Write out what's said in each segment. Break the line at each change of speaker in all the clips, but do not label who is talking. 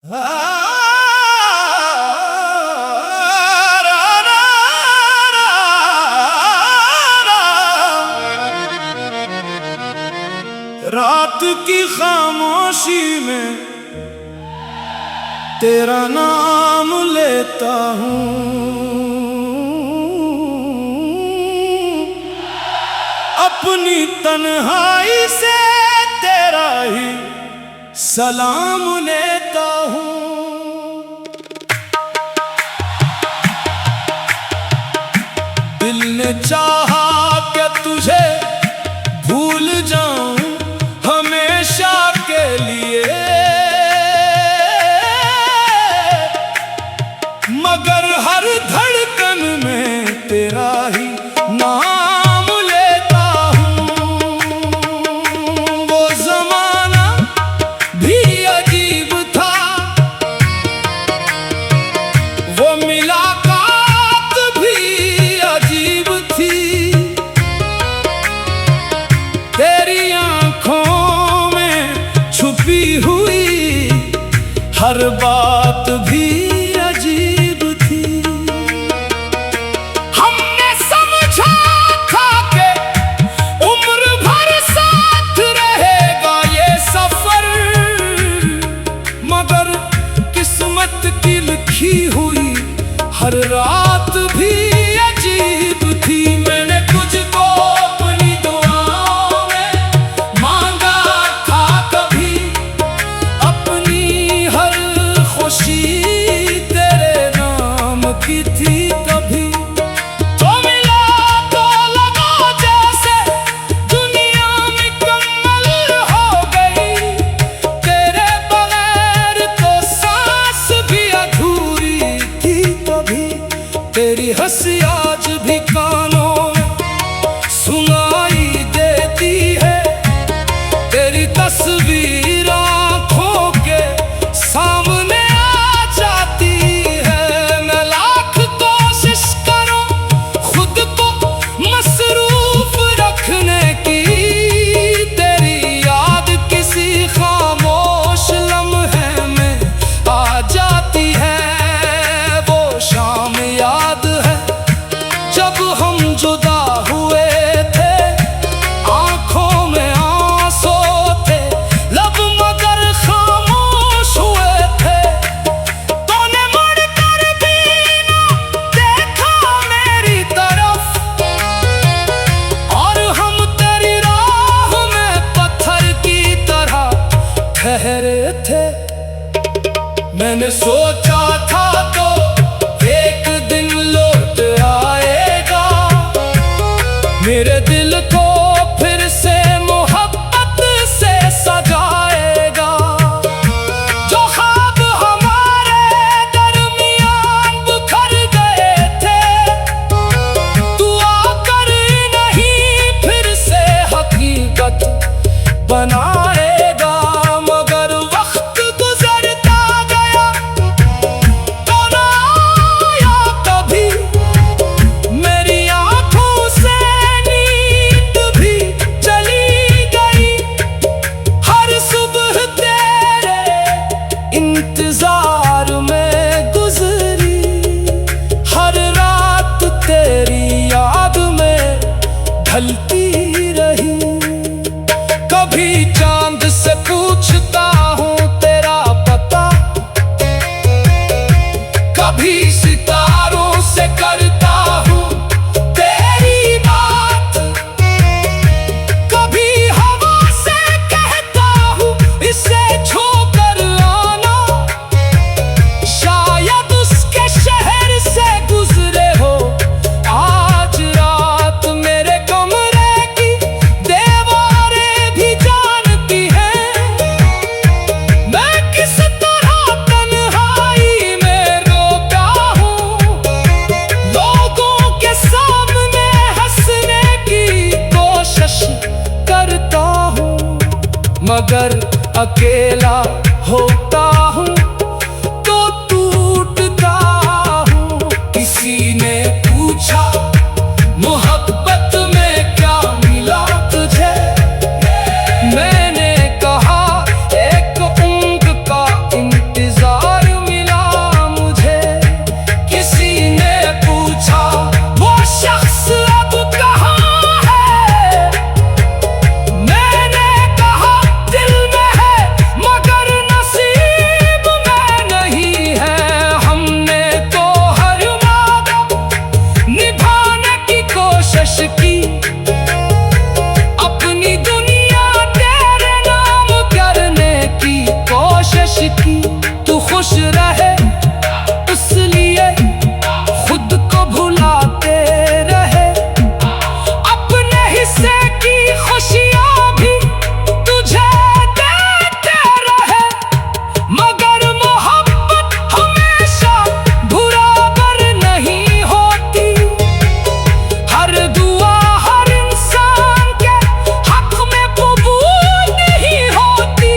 रात की खामोशी में तेरा नाम लेता हूँ, अपनी तन्हाई से तेरा ही सलाम लेता हूँ। दिल ने चाहा कि तुझे भूल जाऊं हमेशा के लिए, मगर हर धड़कन में तेरा ही नाम लेता हूँ। वो जमाना भी अजीब था, वो मुलाकात भी अजीब थी, तेरी आँखों में छुपी हुई हर बात भी अजीब थी। हमने समझा था कि उम्र भर साथ रहेगा ये सफर, मगर किस्मत की लिखी हुई हर रात भी अजीब थी। मैंने तुझको अपनी दुआओं में मांगा था, कभी अपनी हर खुशी तेरे नाम की थी। कभी तो मिला तो लगा जैसे दुनिया मुकम्मल हो गई, तेरे बगैर तो सांस भी अधूरी थी। कभी तेरी हंसी आज भी कानों में सुनाई देती है, तेरी तस्वीर आँखों के सामने आ जाती है। मैं लाख कोशिश करूं खुद को मसरूफ रखने की, तेरी याद किसी खामोश लम्हे में आ जाती है। वो शाम याद है जब हम जुदा हुए थे, आंखों में आंसू थे, लब मगर खामोश हुए थे। तूने मुड़ कर भी ना देखा मेरी तरफ, और हम तेरी राह में पत्थर की तरह ठहरे थे। मैंने सोचा था तो एक दिन लौट आएगा, मेरे दिल को फिर से मोहब्बत से सजाएगा। जो ख्वाब हमारे दरमियान बिखर गए थे, तू आकर नहीं फिर से हकीकत बनाएगा। मगर वक्त गुजरता गया तो ना आया कभी, मेरी आंखों से नींद भी चली गई। हर सुबह तेरे इंतजार में गुजरी, हर रात तेरी याद में ढलती रही। कभी चांद से पूछता हूँ तेरा पता, कभी सितारों से करता हूँ तेरी बात, कभी हवा से कहता हूँ इसे छूकर आना। शायद उसके शहर से गुजरे हो आज रात, मेरे कमरे की दीवारें भी जानती हैं मैं किस तरह तन्हाई में रोता हूँ। लोगों के सामने हंसने की कोशिश करता हूँ, मगर अकेला होता हूँ तो टूटता हूँ। किसी ने पूछा मोहब्बत में क्या मिला तुझे, मैंने कहा एक उम्र का इंतजार। की तू खुश रहे, इसलिए खुद को भुलाते रहे। अपने हिस्से की खुशियां भी तुझे देते रहे, मगर मोहब्बत हमेशा बराबर नहीं होती। हर दुआ हर इंसान के हक में कबूल नहीं होती।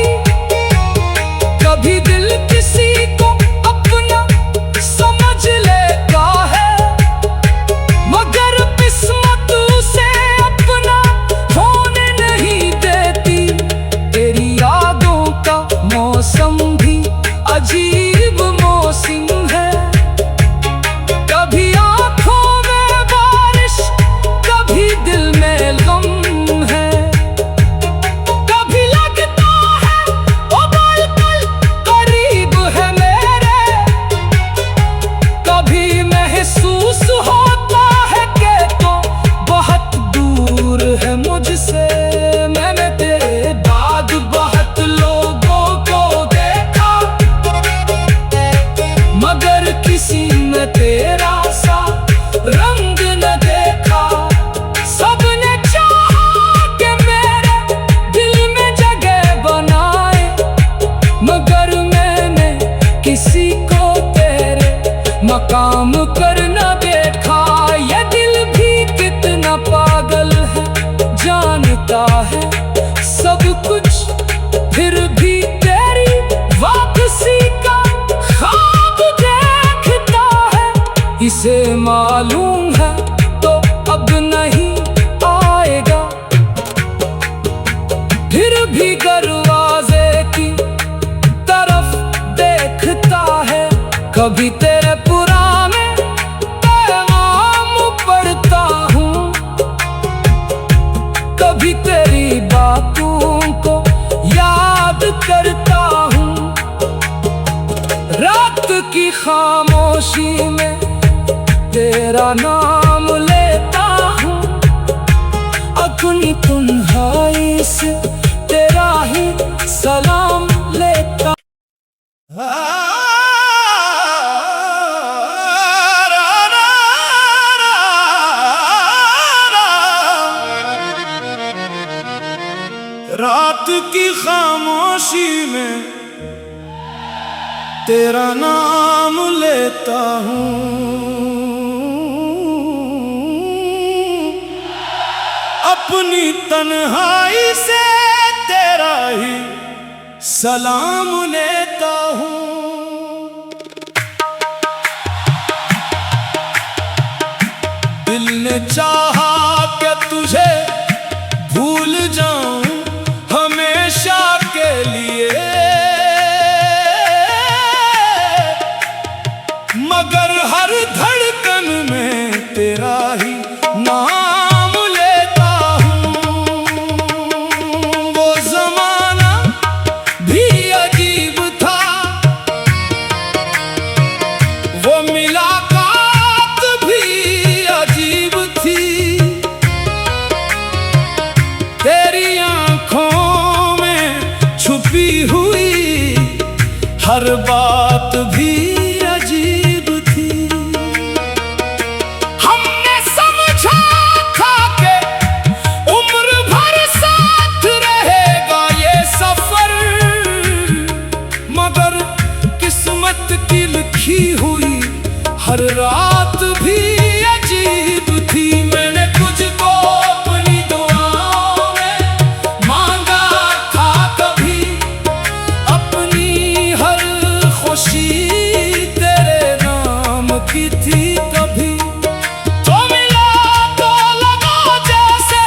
कभी दिल किसी को अपना समझ लेता है, मगर किस्मत उसे अपना होने नहीं देती। तेरी यादों का मौसम भी अजीब मौसम है, कभी आंखों में बारिश, कभी दिल में गम है। कभी लगता है वो पल पल करीब है मेरे, कभी महसूस होता है कि तो बहुत दूर है मुझसे। मैंने तेरे बाद बहुत लोगों को देखा, मगर किसी में तेरा सा रंग न देखा। सबने चाहा कि मेरे दिल में जगह बनाए, मगर मैंने किसी को तेरे मकाम पर न देखा। ये दिल भी कितना पागल है, जानता है सब कुछ, फिर भी तेरी वापसी का ख्वाब देखता है। इसे मालूम है तो अब नहीं आएगा, फिर भी दरवाजे की तरफ देखता है। कभी तेरे पुराने पैगाम पढ़ता हूँ, कभी तेरी बातों को याद करता हूँ। रात की खामोशी में तेरा नाम लेता हूँ, अपनी तन्हाई से तेरा ही सलाम लेता।
रात की खामोशी में तेरा नाम लेता हूँ, अपनी तन्हाई से तेरा ही सलाम लेता हूँ। दिल ने चाहा कि तुझे भूल जाऊं हमेशा के लिए, मगर हर धड़कन में तेरा ही नाम लेता हूँ। वो जमाना भी अजीब था, वो मुलाकात भी अजीब थी। तेरी आंखों में छुपी हुई हर बात भी अजीब थी।
हमने समझा था कि उम्र भर साथ रहेगा ये सफर,
मगर किस्मत की लिखी हुई हर रात भी अजीब थी।
मैंने तुझको अपनी दुआओं में मांगा था कभी,
अपनी हर खुशी तेरे नाम की थी कभी।
तो मिला तो लगा जैसे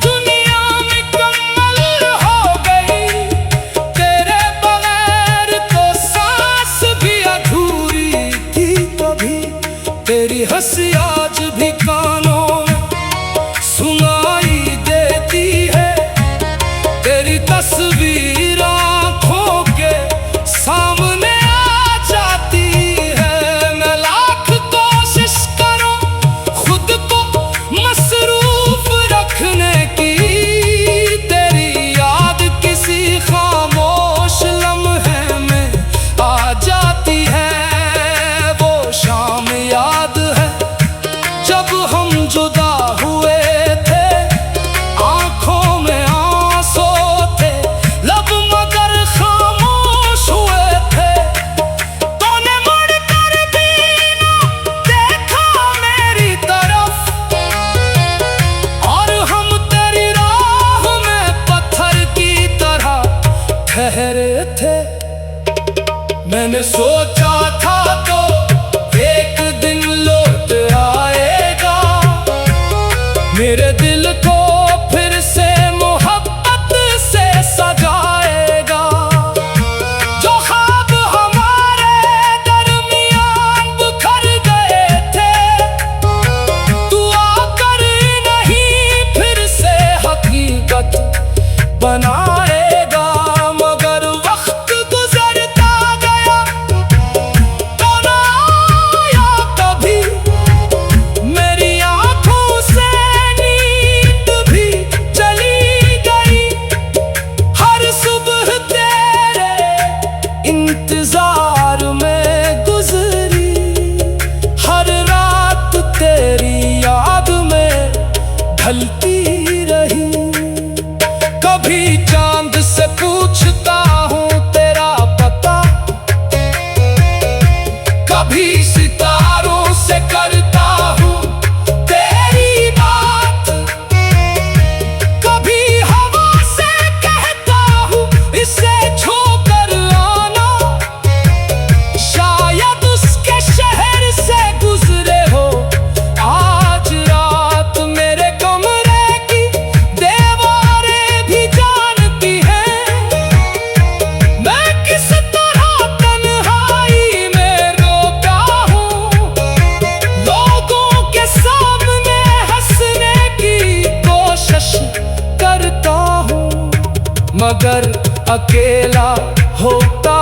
दुनिया मुकम्मल हो गई।
तेरे बगैर तो सांस भी अधूरी थी कभी। तेरी हंसी मैंने सोचा था तो एक दिन लौट आएगा, मेरे दिल को फिर से मोहब्बत से सजाएगा। जो ख्वाब हमारे दरमियान बिखर गए थे, तू आकर नहीं फिर से हकीकत बनाएगा। मगर वक्त गुजरता गया तो ना आया कभी, मेरी आंखों से नींद भी चली गई। हर सुबह तेरे इंतजार में गुजरी, हर रात तेरी याद में ढलती रही। कभी चांद से पूछता हूँ तेरा पता, कभी सितारों से करता हूँ तेरी बात, कभी हवा से कहता हूँ इसे छूकर आना। शायद उसके शहर से गुजरे हो आज रात, मेरे कमरे की दीवारें भी जानती हैं मैं किस तरह तन्हाई में रोता हूँ। लोगों के सामने हंसने की कोशिश करता हूँ, मगर अकेला होता